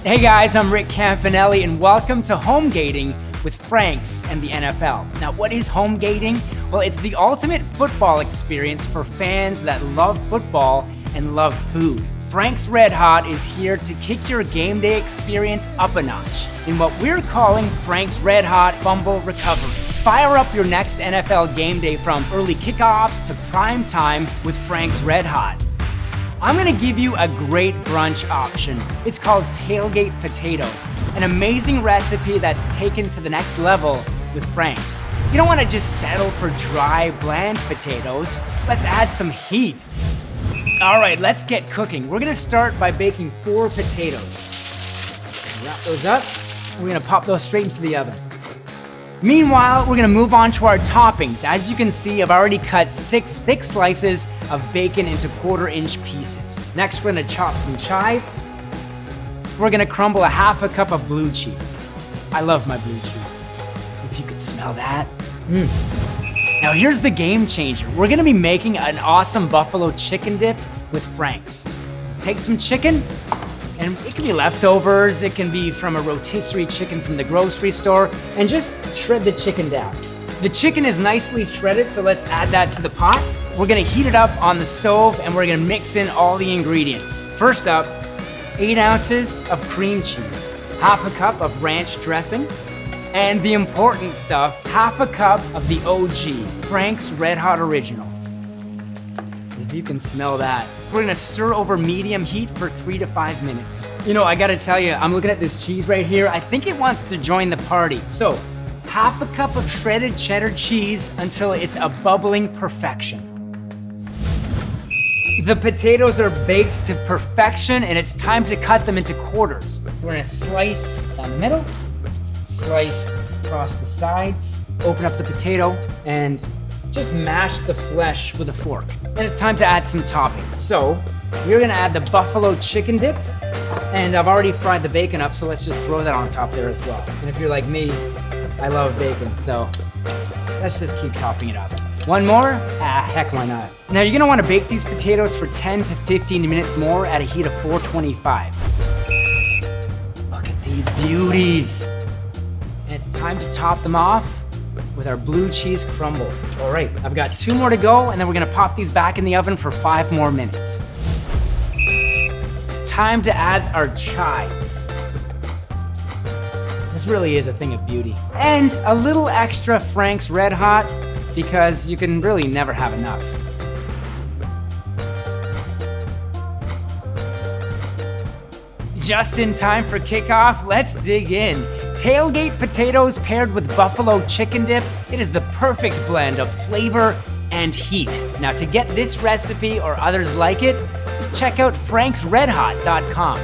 Hey guys, I'm Rick Campanelli and welcome to Homegating with Franks and the NFL. Now, what is homegating? Well, it's the ultimate football experience for fans that love football and love food. Frank's RedHot is here to kick your game day experience up a notch in what we're calling Frank's RedHot Fumble Recovery. Fire up your next NFL game day from early kickoffs to prime time with Frank's RedHot. I'm gonna give you a great brunch option. It's called Tailgate potatoes, an amazing recipe that's taken to the next level with Frank's. You don't wanna just settle for dry, bland potatoes. Let's add some heat. All right, let's get cooking. We're gonna start by baking 4 potatoes. Wrap those up. We're gonna pop those straight into the oven. Meanwhile, we're gonna move on to our toppings. As you can see, I've already cut 6 thick slices of bacon into 1/4-inch pieces. Next, we're gonna chop some chives. We're gonna crumble a 1/2 cup of blue cheese. I love my blue cheese. If you could smell that. Now here's the game changer. We're gonna be making an awesome buffalo chicken dip with Frank's. Take some chicken, and it can be leftovers, it can be from a rotisserie chicken from the grocery store, and just shred the chicken down. The chicken is nicely shredded, so let's add that to the pot. We're gonna heat it up on the stove, and we're gonna mix in all the ingredients. First up, 8 ounces of cream cheese, 1/2 cup of ranch dressing, and the important stuff, 1/2 cup of the OG, Frank's RedHot Original. If you can smell that. We're gonna stir over medium heat for 3 to 5 minutes. You know, I gotta tell you, I'm looking at this cheese right here. I think it wants to join the party. So, 1/2 cup of shredded cheddar cheese until it's a bubbling perfection. The potatoes are baked to perfection and it's time to cut them into quarters. We're gonna slice down the middle, slice across the sides, open up the potato, and just mash the flesh with a fork. And it's time to add some toppings. So, we're gonna add the buffalo chicken dip, and I've already fried the bacon up, so let's just throw that on top there as well. And if you're like me, I love bacon, so let's just keep topping it up. One more? Heck, why not? Now you're gonna wanna bake these potatoes for 10 to 15 minutes more at a heat of 425. Look at these beauties. And it's time to top them off with our blue cheese crumble. All right, I've got 2 more to go, and then we're gonna pop these back in the oven for 5 more minutes. It's time to add our chives. This really is a thing of beauty. And a little extra Frank's RedHot, because you can really never have enough. Just in time for kickoff, let's dig in. Tailgate potatoes paired with buffalo chicken dip. It is the perfect blend of flavor and heat. Now to get this recipe or others like it, just check out franksredhot.com.